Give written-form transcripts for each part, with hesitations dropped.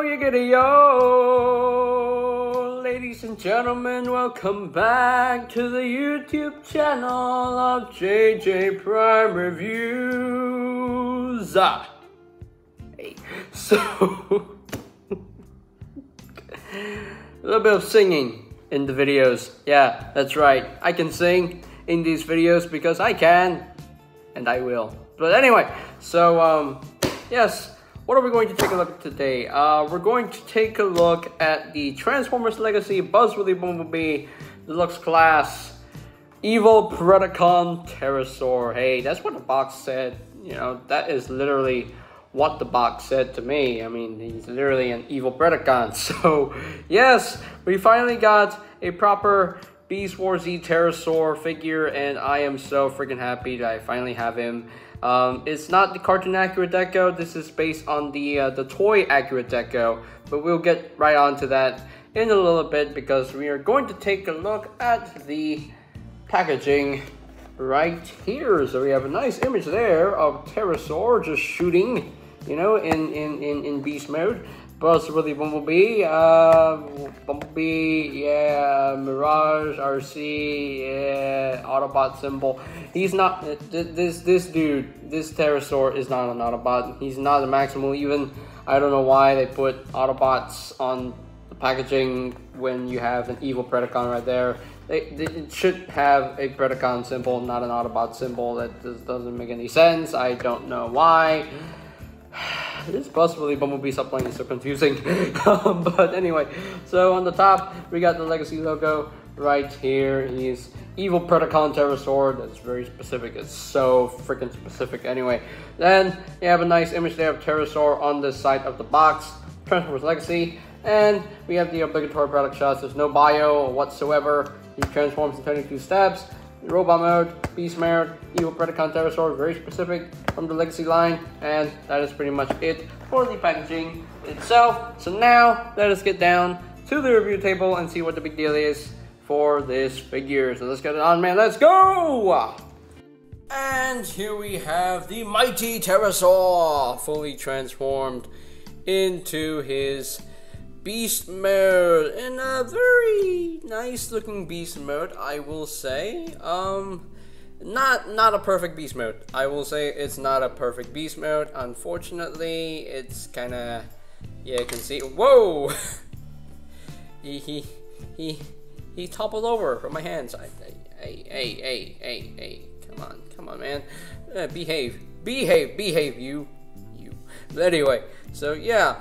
yiggity yo! Ladies and gentlemen, welcome back to the YouTube channel of JJ Prime Reviews. Hey, so a little bit of singing in the videos. Yeah, that's right. I can sing in these videos because I can, and I will. But anyway, so yes. What are we going to take a look at today? We're going to take a look at the Transformers Legacy Buzzworthy Bumblebee Deluxe Class Evil Predacon Pterosaur. Hey, that's what the box said. You know, that is literally what the box said to me. I mean, he's literally an evil Predacon. So, yes, we finally got a proper Beast Wars Z Pterosaur figure, and I am so freaking happy that I finally have him. It's not the cartoon accurate deco. This is based on the toy accurate deco, but we'll get right on to that in a little bit because we are going to take a look at the packaging right here. So we have a nice image there of Pterosaur just shooting, you know, in beast mode. Buzzworthy Bumblebee, yeah, Mirage, RC, yeah, Autobot symbol. He's not, this dude, this Pterosaur is not an Autobot. He's not a Maximal even. I don't know why they put Autobots on the packaging when you have an evil Predacon right there. It should have a Predacon symbol, not an Autobot symbol. That just doesn't make any sense. I don't know why. This Buzzworthy Bumblebee subline is so confusing. But anyway, so on the top, we got the Legacy logo right here. He's Evil Predacon Pterosaur. That's very specific. It's so freaking specific anyway. Then you have a nice image there of Pterosaur on the side of the box. Transformers Legacy. And we have the obligatory product shots. There's no bio whatsoever. He transforms in 22 steps. Robot mode, Beast mode, Evil Predacon Pterosaur, very specific from the Legacy line, and that is pretty much it for the packaging itself. So now, let us get down to the review table and see what the big deal is for this figure. So let's get it on, man, let's go! And here we have the mighty Pterosaur, fully transformed into his Beast mode, in a very nice looking Beast mode, I will say. Not a perfect Beast mode. I will say it's not a perfect Beast mode. Unfortunately, it's kind of, yeah, you can see. Whoa! he toppled over from my hands. Hey, come on, man. Behave, you. But anyway, so yeah,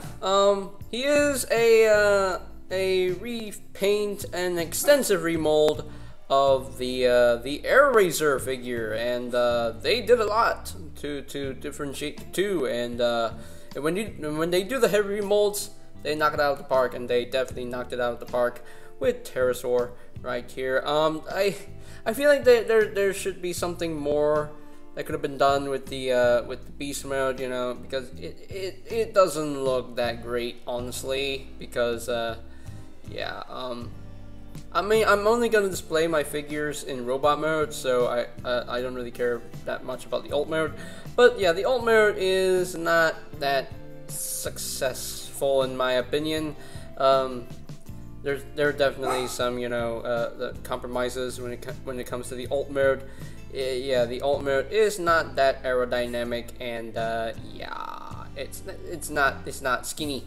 he is a repaint and extensive remold of the Airazor figure, and they did a lot to differentiate the two. And when they do the heavy remolds, they knock it out of the park, and they definitely knocked it out of the park with Pterosaur right here. I feel like there should be something more that could have been done with the Beast mode, you know, because it doesn't look that great, honestly. Because yeah, I mean, I'm only gonna display my figures in robot mode, so I don't really care that much about the alt mode. But yeah, the alt mode is not that successful in my opinion. There are definitely some, you know, the compromises when it comes to the alt mode. Yeah, the alt mode is not that aerodynamic, and yeah, it's not skinny.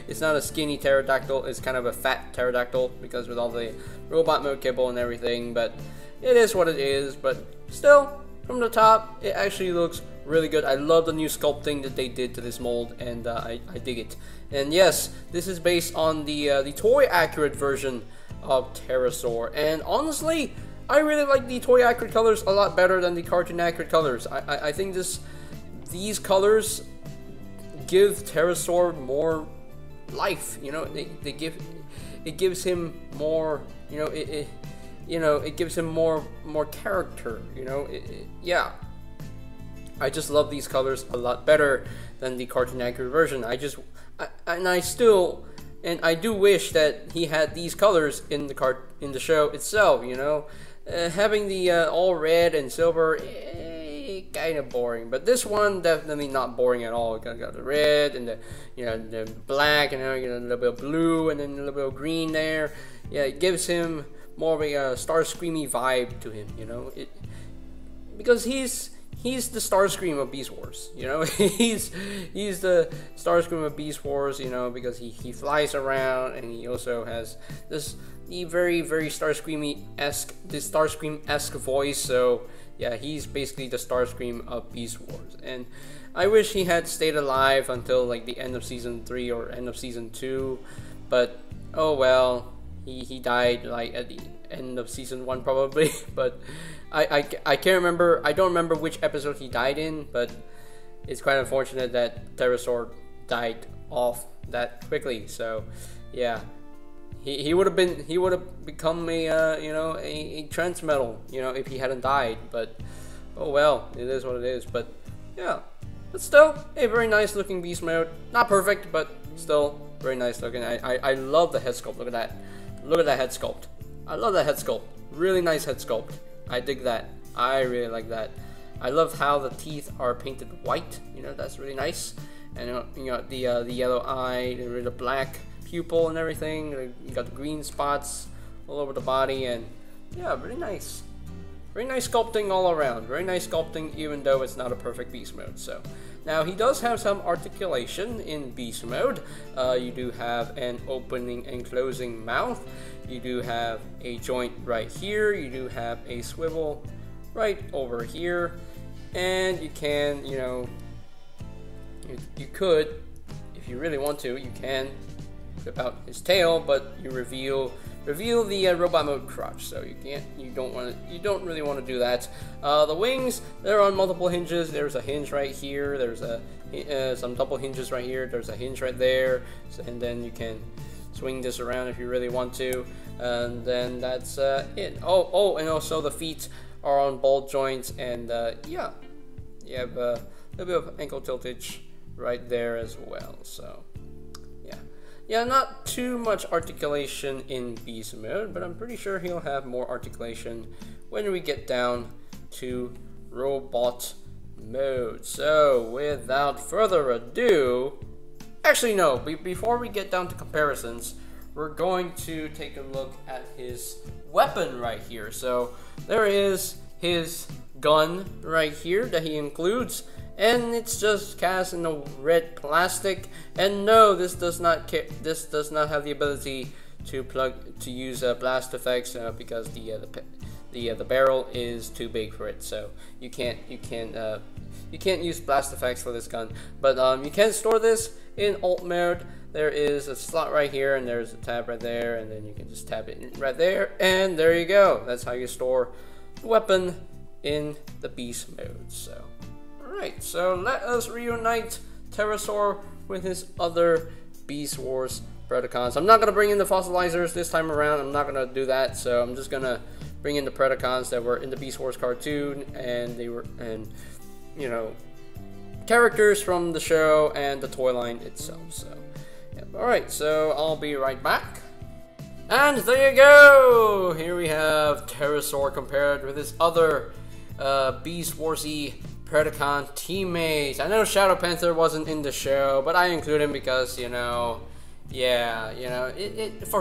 It's not a skinny pterodactyl. It's kind of a fat pterodactyl because with all the robot mode kibble and everything. But it is what it is. But still, from the top, it actually looks really good. I love the new sculpting that they did to this mold, and I dig it. And yes, this is based on the toy accurate version of Pterosaur, and honestly, I really like the toy accurate colors a lot better than the cartoon accurate colors. I think these colors give Pterosaur more life. You know, it gives him more. You know, it gives him more character. You know, yeah. I just love these colors a lot better than the cartoon accurate version. I do wish that he had these colors in the show itself. You know. Having the all red and silver, it kind of boring. But this one definitely not boring at all. Got the red and the the black, and then a little bit of blue and then a little bit of green there. Yeah, it gives him more of a Starscreamy vibe to him. Because he's the Starscream of Beast Wars, he's the Starscream of Beast Wars, because he flies around, and he also has the very Starscream-esque voice. So yeah, he's basically the Starscream of Beast Wars, and I wish he had stayed alive until like the end of season 3 or end of season 2, but oh well, he died like at the end of season 1 probably. But I can't remember. I don't remember which episode he died in, but it's quite unfortunate that Terrorsaur died off that quickly. So yeah, he would have become a a Transmetal, if he hadn't died. But oh well, it is what it is. But yeah, but still a very nice looking beast mode. Not perfect, but still very nice looking. I love the head sculpt. Look at that. Look at that head sculpt. I love that head sculpt. Really nice head sculpt. I dig that. I really like that. I love how the teeth are painted white. That's really nice. And the yellow eye, the black pupil and everything. You got the green spots all over the body, and yeah, really nice. Very nice sculpting all around. Very nice sculpting, even though it's not a perfect beast mode. So now he does have some articulation in beast mode. You do have an opening and closing mouth. You do have a joint right here. You do have a swivel right over here, and you can, you could, if you really want to, you can whip out his tail, but you reveal the robot mode crotch. So you don't really want to do that. The wings, they're on multiple hinges. There's a hinge right here. There's some double hinges right here. There's a hinge right there, and then you can swing this around if you really want to, and then that's it. Oh, and also the feet are on ball joints, and yeah, you have a little bit of ankle tiltage right there as well. So yeah, not too much articulation in beast mode, but I'm pretty sure he'll have more articulation when we get down to robot mode. So without further ado, actually no, before we get down to comparisons, we're going to take a look at his weapon right here. So there is his gun right here that he includes, and it's just cast in a red plastic. And no, this does not have the ability to use blast effects because the barrel is too big for it. So you can't use blast effects for this gun. But you can store this in alt mode. There is a slot right here, and there's a tab right there, and then you can just tap it right there, and there you go. That's how you store the weapon in the beast mode. So alright, so let us reunite Terrorsaur with his other Beast Wars Predacons. I'm not going to bring in the fossilizers this time around. I'm not going to do that. So I'm just going to bring in the Predacons that were in the Beast Wars cartoon, and characters from the show and the toy line itself. So yeah. Alright, so I'll be right back. And there you go! Here we have Terrorsaur compared with his other Beast Warsy Predacon teammates. I know Shadow Panther wasn't in the show, but I include him because, for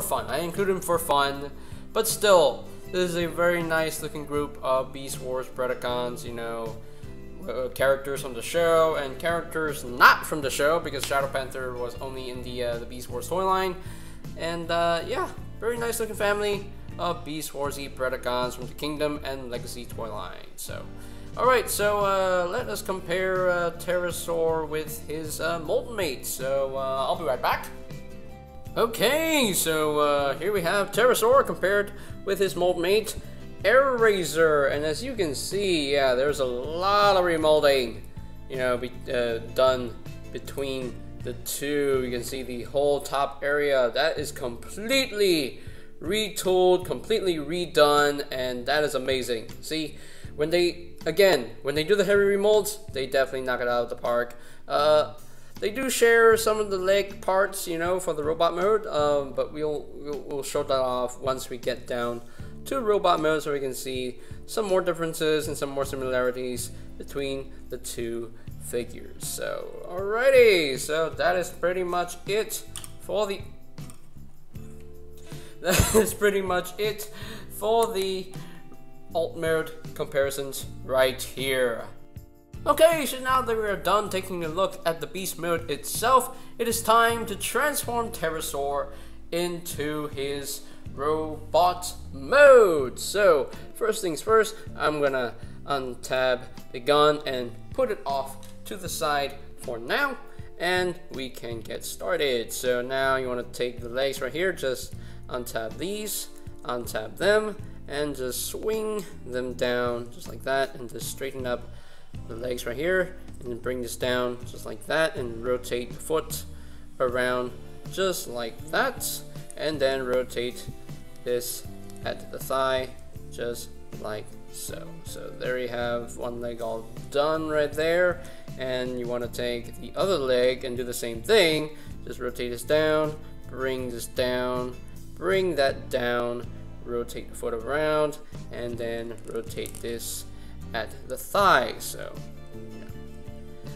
fun. I include him for fun, but still, this is a very nice looking group of Beast Wars Predacons, characters from the show and characters not from the show, because Shadow Panther was only in the Beast Wars toy line. And yeah, very nice looking family of Beast Warsy Predacons from the Kingdom and Legacy toy line. So alright, so let us compare Terrorsaur with his Molten Mate. So I'll be right back. Okay, so here we have Terrorsaur compared with his Molten Mate, Airazor. And as you can see, yeah, there's a lot of remolding, done between the two. You can see the whole top area. That is completely retooled, completely redone, and that is amazing. See, when they do the heavy remolds, they definitely knock it out of the park. They do share some of the leg parts, for the robot mode, but we'll show that off once we get down to robot mode so we can see some more differences and some more similarities between the two figures. So alrighty, so that is pretty much it for the alt mode comparisons right here. Okay, so now that we are done taking a look at the beast mode itself, it is time to transform Terrorsaur into his robot mode. So first things first, I'm gonna untab the gun and put it off to the side for now, and we can get started. So now you want to take the legs right here, just untab these, untab them, and just swing them down just like that, and just straighten up the legs right here, and then bring this down just like that, and rotate the foot around just like that, and then rotate this at the thigh just like so. So there you have one leg all done right there, and you want to take the other leg and do the same thing. Just rotate this down, bring this down, bring that down, rotate the foot around, and then rotate this at the thigh. So yeah.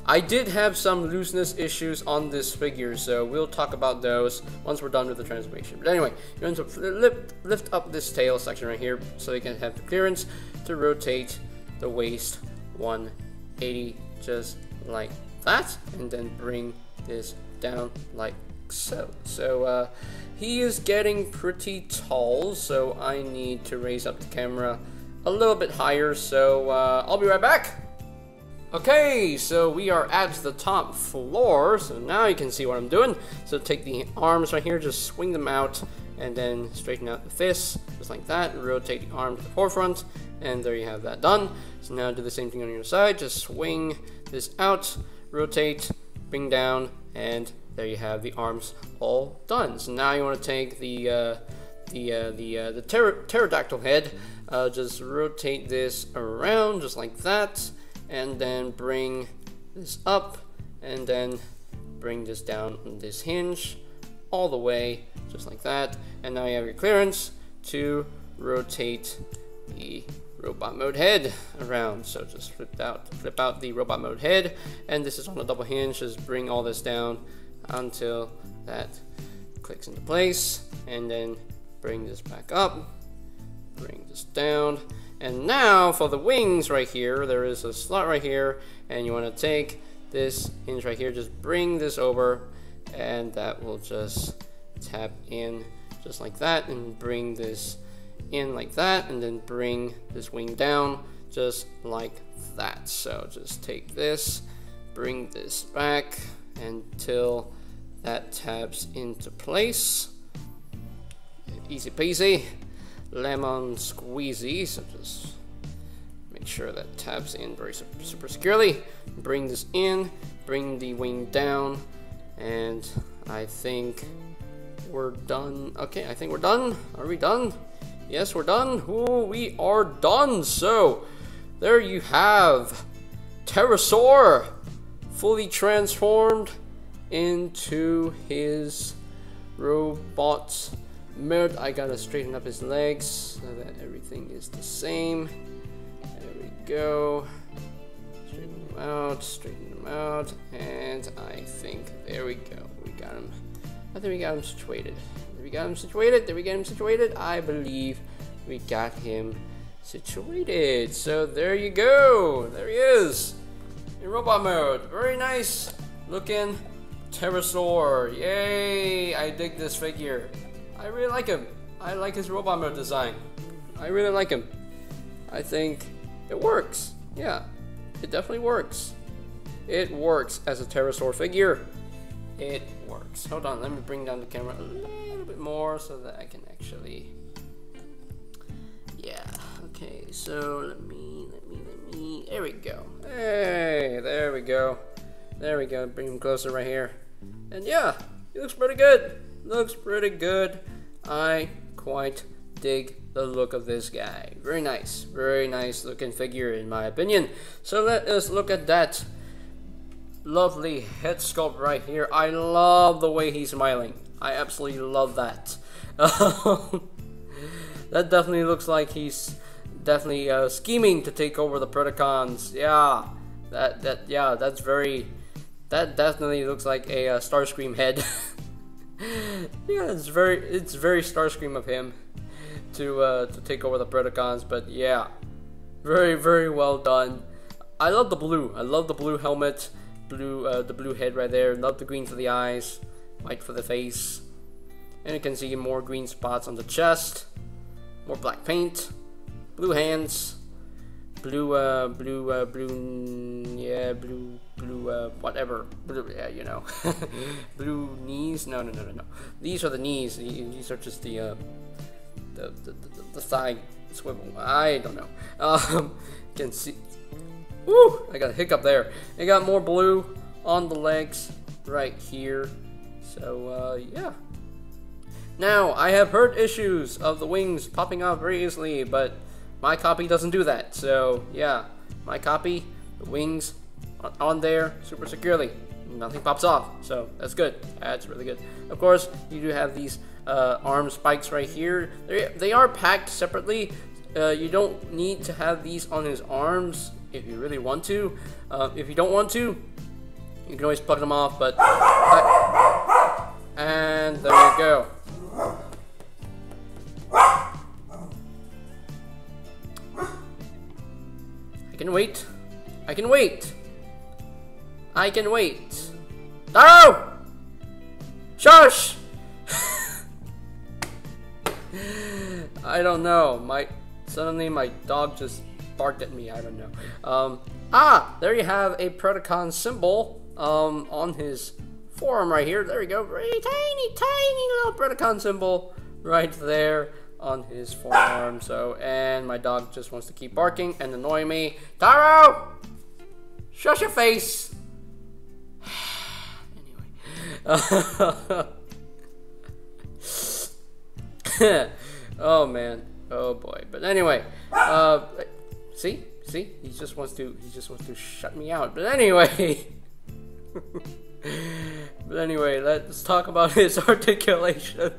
I did have some looseness issues on this figure, so we'll talk about those once we're done with the transformation. But anyway, you're going to lift up this tail section right here so you can have the clearance to rotate the waist 180 just like that, and then bring this down like so. So he is getting pretty tall, so I need to raise up the camera a little bit higher, so I'll be right back. Okay, so we are at the top floor, so now you can see what I'm doing. So take the arms right here, just swing them out, and then straighten out the fists, just like that, and rotate the arm to the forefront, and there you have that done. So now do the same thing on your side, just swing this out, rotate, bring down, and there you have the arms all done. So now you want to take the pterodactyl head, just rotate this around just like that, and then bring this up, and then bring this down on this hinge all the way just like that, and now you have your clearance to rotate the robot mode head around. So just flip out the robot mode head, and this is on a double hinge. Just bring all this down until that clicks into place, and then bring this back up, bring this down, and now for the wings right here, there is a slot right here, and you want to take this hinge right here, just bring this over, and that will just tap in just like that, and bring this in like that, and then bring this wing down just like that. So just take this, bring this back until that taps into place. Easy peasy, lemon squeezy. So just make sure that taps in very super securely. Bring this in, bring the wing down, and I think we're done. Okay, I think we're done. Are we done? Yes, we're done. Ooh, we are done. So there you have Terrorsaur fully transformed into his robot mode. I gotta straighten up his legs so that everything is the same. There we go. Straighten them out, and I think there we go. We got him. I think we got him situated. Did we got him situated? Did we get him situated? I believe we got him situated. So there you go. There he is in robot mode. Very nice looking Terrorsaur. Yay! I dig this figure. I really like him. I like his robot mode design. I really like him. I think it works. Yeah, it definitely works. It works as a Terrorsaur figure. It works. Hold on, let me bring down the camera a little bit more so that I can actually. Yeah. Okay. So let me. There we go. Hey, there we go. There we go. Bring him closer right here. And yeah, he looks pretty good. Looks pretty good. I quite dig the look of this guy. Very nice looking figure in my opinion. So let us look at that lovely head sculpt right here. I love the way he's smiling. I absolutely love that. That definitely looks like he's definitely scheming to take over the Predacons. Yeah, that definitely looks like a Starscream head. Yeah, it's very Starscream of him to take over the Predacons. But yeah, very well done. I love the blue. I love the blue helmet, the blue head right there. Love the green for the eyes, white for the face, and you can see more green spots on the chest. More black paint, blue hands, blue, whatever. Blue, yeah, you know. Blue knees. No. These are the knees. These are just the thigh swivel. I don't know. You can see. Woo! I got a hiccup there. I got more blue on the legs right here. So yeah. Now, I have heard issues of the wings popping out very easily, but my copy doesn't do that. So, yeah, my copy, the wings on there super securely. Nothing pops off, so that's good. That's really good. Of course, you do have these arm spikes right here. They are packed separately. You don't need to have these on his arms if you really want to. If you don't want to, you can always plug them off, but... and there you go. I can wait. I can wait. I can wait. No! Shush! I don't know. Suddenly my dog just barked at me. I don't know. There you have a Predacon symbol on his forearm right here. There you go. Very tiny little Predacon symbol right there on his forearm. So, and my dog just wants to keep barking and annoying me. Taro! Shush your face! Anyway. Oh man. Oh boy. But anyway, see? He just wants to shut me out. But anyway. Let's talk about his articulation.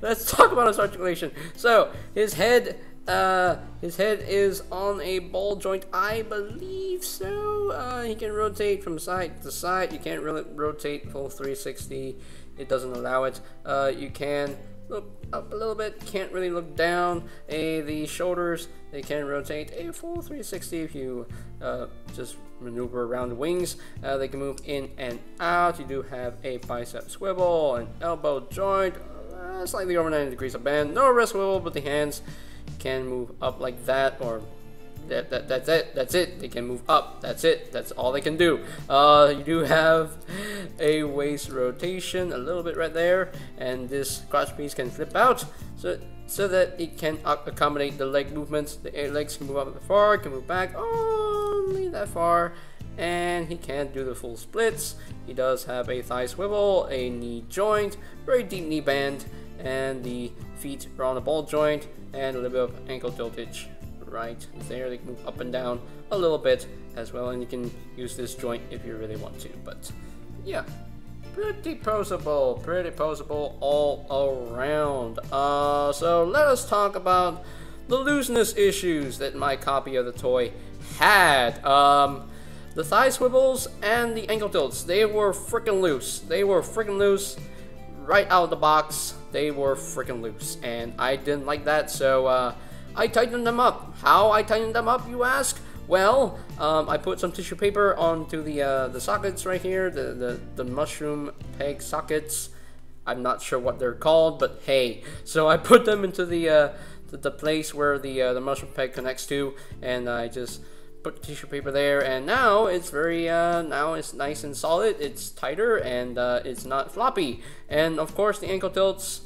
Let's talk about his articulation. So his head is on a ball joint, I believe so. He can rotate from side to side. You can't really rotate full 360. It doesn't allow it. You can look up a little bit. Can't really look down. The shoulders, they can rotate a full 360 if you just maneuver around the wings. They can move in and out. You do have a bicep swivel, an elbow joint, slightly over 90 degrees of bend. No wrist swivel, but the hands can move up like that, or that's it. They can move up. That's it. That's all they can do. You do have a waist rotation a little bit right there, and this crotch piece can flip out so that it can accommodate the leg movements. The legs can move up that far, can move back only that far, and he can't do the full splits. He does have a thigh swivel, a knee joint, very deep knee bend, and the feet are on the ball joint, and a little bit of ankle tiltage right there. They can move up and down a little bit as well, and you can use this joint if you really want to. But yeah, pretty poseable all around. So let us talk about the looseness issues that my copy of the toy had. The thigh swivels and the ankle tilts, they were freaking loose. Right out of the box. They were freaking loose, and I didn't like that, so I tightened them up. How I tightened them up, you ask? Well, I put some tissue paper onto the sockets right here, the mushroom peg sockets. I'm not sure what they're called, but hey. So I put them into the place where the mushroom peg connects to, and I just put tissue paper there, and now it's now it's nice and solid. It's tighter, and it's not floppy. And of course, the ankle tilts,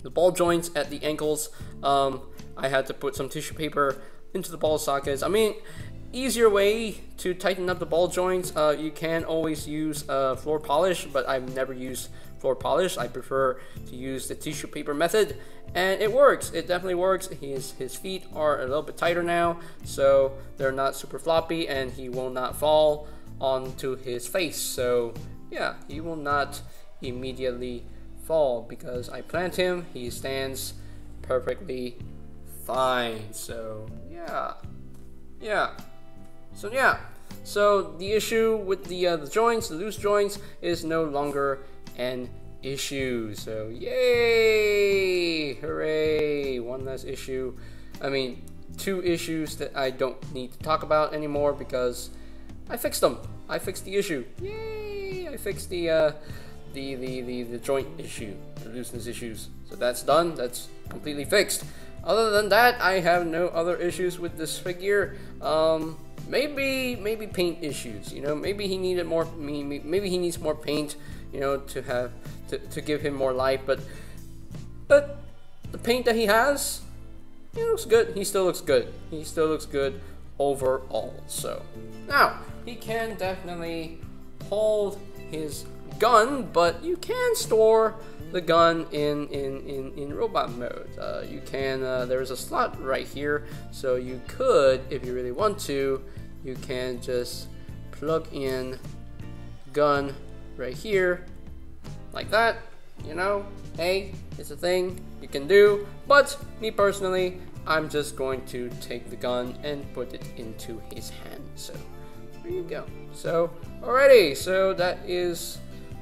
the ball joints at the ankles, I had to put some tissue paper into the ball sockets. I mean, easier way to tighten up the ball joints, you can always use floor polish, but I've never used floor polish. I prefer to use the tissue paper method, and it works. It definitely works. His feet are a little bit tighter now, so they're not super floppy, and he will not fall onto his face. So yeah, he will not immediately fall because I plant him. He stands perfectly fine. So yeah. So the issue with the joints, the loose joints, is no longer an issue. So yay! Hooray! One less issue. I mean, 2 issues that I don't need to talk about anymore because I fixed them. I fixed the issue. Yay! I fixed the joint issue, the looseness issues. So that's done. That's completely fixed. Other than that, I have no other issues with this figure. Maybe paint issues. You know, maybe he needed more. Maybe he needs more paint. You know, to give him more life. But the paint that he has, he looks good. He still looks good. He still looks good overall. So now he can definitely hold his gun, but you can store the gun in robot mode. You can there's a slot right here, so you could, if you really want to, you can just plug in gun right here like that. You know, hey, it's a thing you can do. But me personally, I'm just going to take the gun and put it into his hand. So there you go. So alrighty, so that is,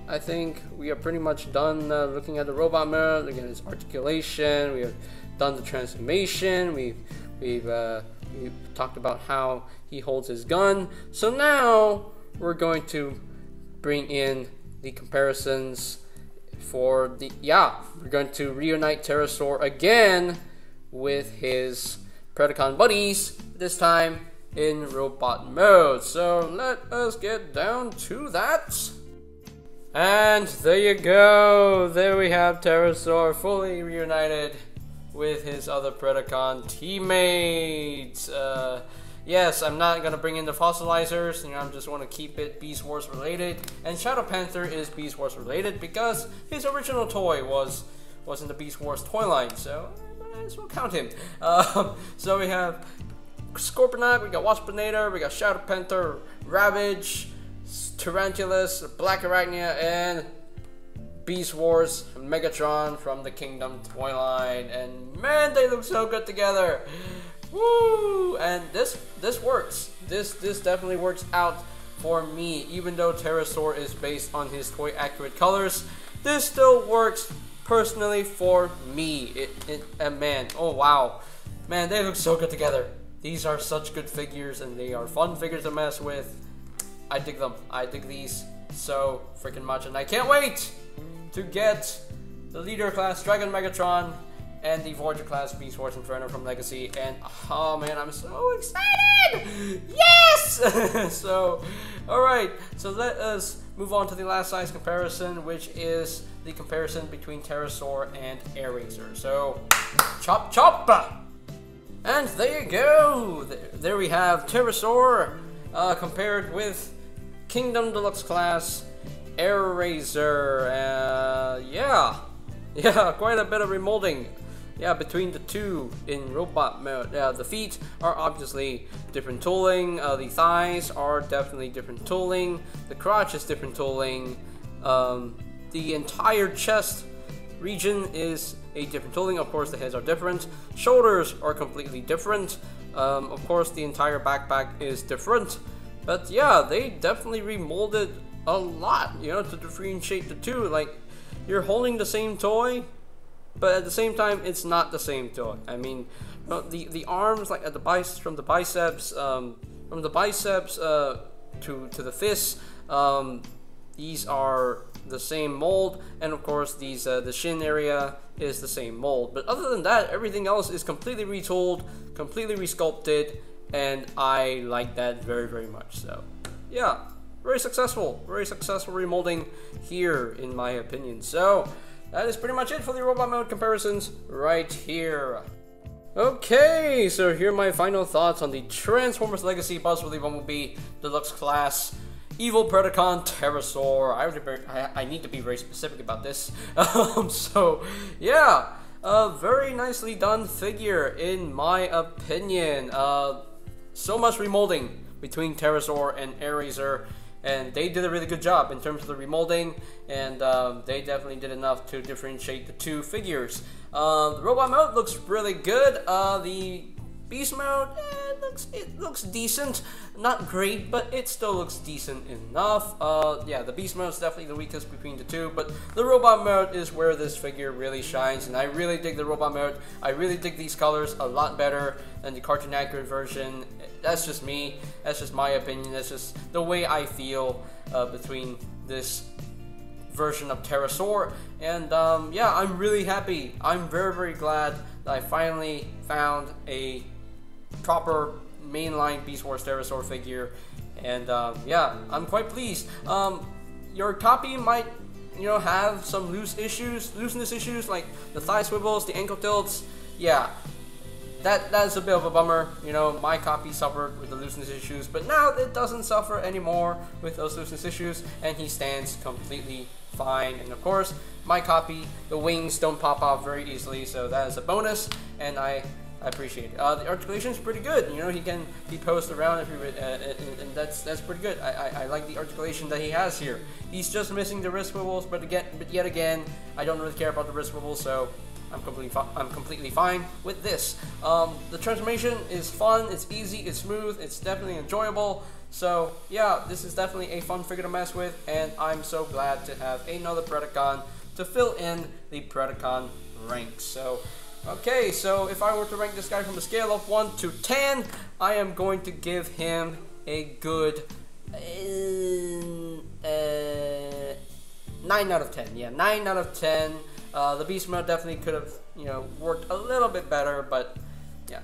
I think we are pretty much done looking at the robot mode, looking at his articulation. We have done the transformation. We've talked about how he holds his gun. So now we're going to bring in the comparisons for the we're going to reunite Terrorsaur again with his Predacon buddies, this time in robot mode. So let us get down to that. And there you go. There we have Terrorsaur fully reunited with his other Predacon teammates. Yes, I'm not gonna bring in the fossilizers. You know, I just want to keep it Beast Wars related. And Shadow Panther is Beast Wars related because his original toy was in the Beast Wars toy line. So I might as well count him. So we have Scorponok, we got Waspinator, we got Shadow Panther, Ravage, Tarantulas, Black Arachnia, and Beast Wars Megatron from the Kingdom toy line. And man, they look so good together. Woo! And this works. This definitely works out for me. Even though Terrorsaur is based on his toy accurate colors, this still works personally for me. And man, oh wow, man, they look so good together. These are such good figures, and they are fun figures to mess with. I dig them. I dig these so freaking much, and I can't wait to get the Leader class Dragon Megatron and the Voyager class Beast Wars Inferno from Legacy. And oh man, I'm so excited! Yes! So, alright, so let us move on to the last size comparison, which is the comparison between Terrorsaur and Airazor. So, chop chop! And there you go! There we have Terrorsaur compared with Kingdom Deluxe class Airazor. Yeah, quite a bit of remolding. Yeah, between the two in robot mode. The feet are obviously different tooling. The thighs are definitely different tooling. The crotch is different tooling. The entire chest region is a different tooling. Of course, the heads are different. Shoulders are completely different. Of course, the entire backpack is different. But yeah, they definitely remolded a lot, you know, to differentiate the two. Like, you're holding the same toy, but at the same time, it's not the same toy. I mean, the arms, like at the biceps, from the biceps to the fists, these are the same mold, and of course, these the shin area is the same mold. But other than that, everything else is completely retooled, completely resculpted, and I like that very, very much. So, yeah. Very successful remolding here, in my opinion. So, that is pretty much it for the robot mode comparisons right here. Okay, so here are my final thoughts on the Transformers Legacy Buzzworthy Bumblebee Deluxe Class Evil Predacon Terrorsaur. I need to be very specific about this. So, yeah, a very nicely done figure, in my opinion. So much remolding between Terrorsaur and Airazor. and they did a really good job in terms of the remolding, and they definitely did enough to differentiate the two figures. The robot mode looks really good. The beast mode, it looks decent. Not great, but it still looks decent enough. Yeah, the beast mode is definitely the weakest between the two, but the robot mode is where this figure really shines, and I really dig the robot mode. I really dig these colors a lot better than the cartoon accurate version. That's just me. That's just my opinion. That's just the way I feel between this version of Terrorsaur. And yeah, I'm really happy. I'm very glad that I finally found a proper mainline Beast Wars Terrorsaur figure, and yeah, I'm quite pleased. Your copy might, you know, have some looseness issues, like the thigh swivels, the ankle tilts. Yeah, that's a bit of a bummer. You know, my copy suffered with the looseness issues, but now it doesn't suffer anymore with those looseness issues, and he stands completely fine. And of course, my copy, the wings don't pop off very easily, so that is a bonus, and I appreciate it. The articulation is pretty good. You know, he posts around and that's pretty good. I like the articulation that he has here. He's just missing the wrist swivels, but yet again, I don't really care about the wrist swivels, so I'm completely fine with this. The transformation is fun. It's easy. It's smooth. It's definitely enjoyable. So yeah, this is definitely a fun figure to mess with, and I'm so glad to have another Predacon to fill in the Predacon ranks. So. Okay, so if I were to rank this guy from a scale of 1 to 10, I am going to give him a good 9 out of 10. Yeah, 9 out of 10. The beast mode definitely could have, you know, worked a little bit better, but yeah,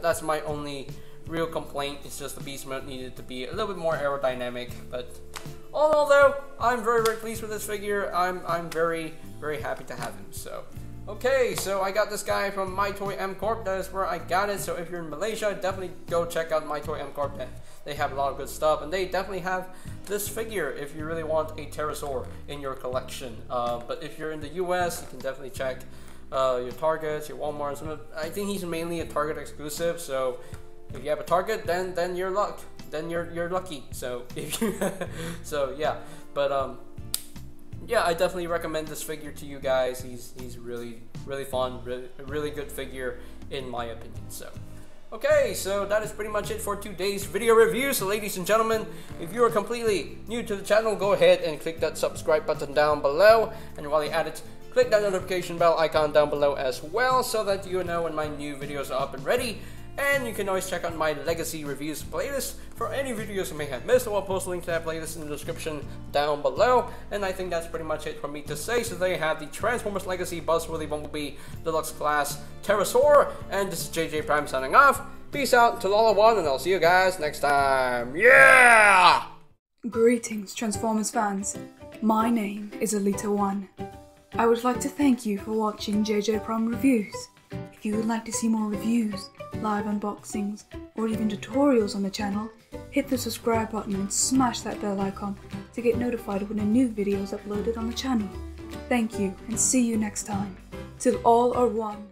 that's my only real complaint. It's just the beast mode needed to be a little bit more aerodynamic. But all in all, though, I'm very pleased with this figure. I'm very happy to have him. So. Okay, so I got this guy from My Toy M Corp. That is where I got it. So if you're in Malaysia, definitely go check out My Toy M Corp. They have a lot of good stuff, and they definitely have this figure if you really want a Terrorsaur in your collection. But if you're in the US, you can definitely check your Targets, your Walmarts. I think he's mainly a Target exclusive. So if you have a Target, then you're lucky. Then you're lucky. So if you so yeah, but yeah, I definitely recommend this figure to you guys. He's really fun, really good figure in my opinion. So, okay, so that is pretty much it for today's video review. So, ladies and gentlemen, if you are completely new to the channel, go ahead and click that subscribe button down below. And while you're at it, click that notification bell icon down below as well, so that you know when my new videos are up and ready. And you can always check out my Legacy Reviews playlist for any videos you may have missed. I'll post a link to that playlist in the description down below. And I think that's pretty much it for me to say. So there you have the Transformers Legacy Buzzworthy Bumblebee Deluxe Class Terrorsaur. And this is JJ Prime signing off. Peace out to all one, and I'll see you guys next time. Yeah! Greetings, Transformers fans. My name is Alita1. I would like to thank you for watching JJ Prime Reviews. If you would like to see more reviews, live unboxings, or even tutorials on the channel, hit the subscribe button and smash that bell icon to get notified when a new video is uploaded on the channel. Thank you, and see you next time. Till all are one.